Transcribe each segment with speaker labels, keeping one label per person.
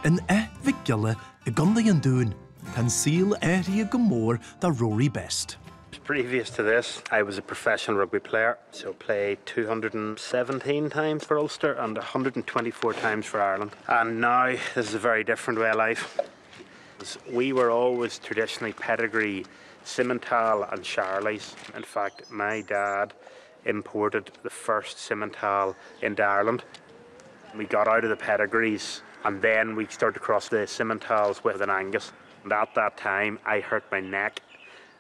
Speaker 1: In Vigilla, a Gunday and Doon, can seal area Gomor the Rory best.
Speaker 2: Previous to this, I was a professional rugby player, so played 217 times for Ulster and 124 times for Ireland. And now this is a very different way of life. We were always traditionally pedigree Simmental and Charlies. In fact, my dad imported the first Simmental into Ireland. We got out of the pedigrees and then we started to cross the Simmentals with an Angus. And at that time, I hurt my neck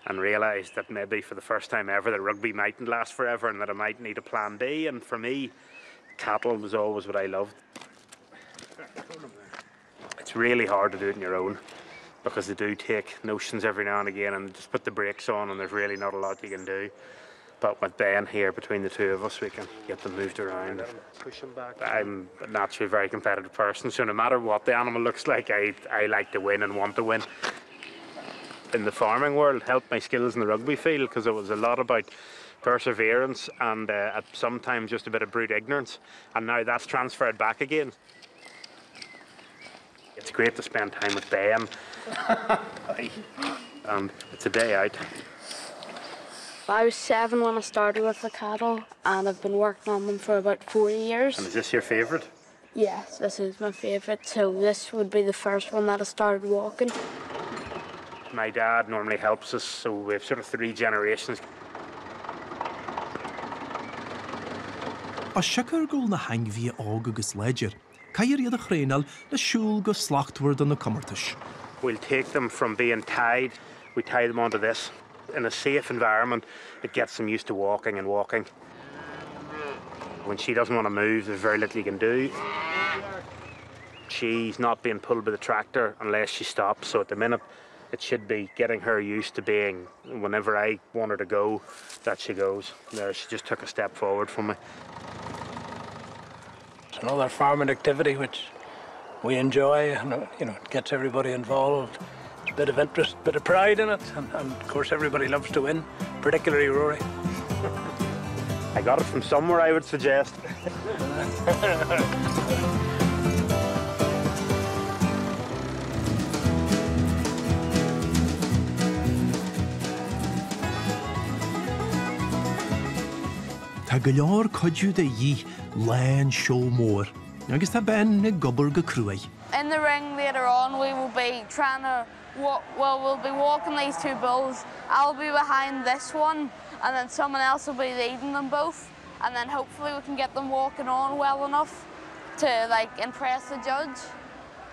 Speaker 2: and realised that maybe for the first time ever that rugby mightn't last forever and that I might need a plan B. And for me, cattle was always what I loved. It's really hard to do it on your own because they do take notions every now and again and just put the brakes on and there's really not a lot you can do. But with Ben here, between the two of us, we can get them moved around and push them back. I'm naturally a very competitive person, so no matter what the animal looks like, I like to win and want to win. In the farming world, helped my skills in the rugby field because it was a lot about perseverance and sometimes just a bit of brute ignorance, and now that's transferred back again. It's great to spend time with Ben and it's a day out.
Speaker 3: I was 7 when I started with the cattle and I've been working on them for about 4 years.
Speaker 2: And is this your favourite?
Speaker 3: Yes, this is my favourite, so this would be the first one that I started walking.
Speaker 2: My dad normally helps us, so we have sort of 3 generations.
Speaker 1: A sicar gul na hang via og agus ledger, cair iad a chrénal na siúl go slachtward on the commertish.
Speaker 2: We'll take them from being tied, we tie them onto this. In a safe environment, it gets them used to walking and walking. When she doesn't want to move, there's very little you can do. She's not being pulled by the tractor unless she stops, so at the minute it should be getting her used to being, whenever I want her to go, that she goes. There, she just took a step forward from me.
Speaker 4: It's another farming activity which we enjoy, and you know, it gets everybody involved. There's a bit of interest, a bit of pride in it, and of course everybody loves to win, particularly Rory.
Speaker 2: I got it from somewhere, I would suggest.
Speaker 1: Ta gylor codju de yi lan show more. Agus ta ben ne gobber go cruai.
Speaker 3: In the ring later on, we will be trying to we'll be walking these 2 bulls. I'll be behind this one, and then someone else will be leading them both. And then hopefully we can get them walking on well enough to like impress the judge,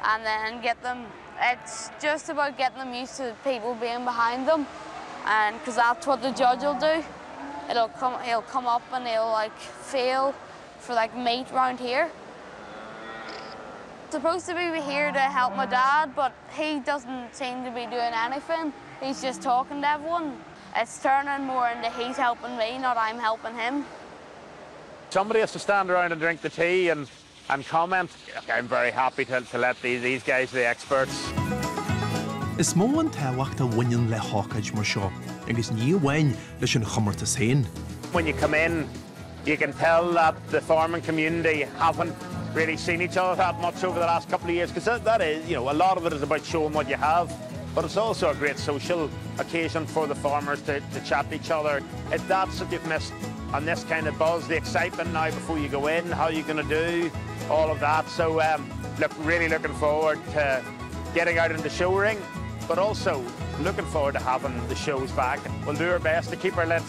Speaker 3: and then get them. It's just about getting them used to people being behind them, and because that's what the judge will do. He'll come up and he'll like feel for like meat round here. Supposed to be here to help my dad, but he doesn't seem to be doing anything. He's just talking to everyone. It's turning more into he's helping me, not I'm helping him.
Speaker 2: Somebody has to stand around and drink the tea and comment. I'm very happy to let these guys, the experts.
Speaker 1: Is mo an taobh a winning le hawkage mar seo, agus ní wain leis an chumar ta sein.
Speaker 2: When you come in, you can tell that the farming community haven't really seen each other that much over the last couple of years, because that is, you know, a lot of it is about showing what you have, but it's also a great social occasion for the farmers to chat to each other. If that's what you've missed on this kind of buzz, the excitement now before you go in, how you're going to do, all of that. So, look, really looking forward to getting out in the show ring, but also looking forward to having the shows back. We'll do our best to keep her lit.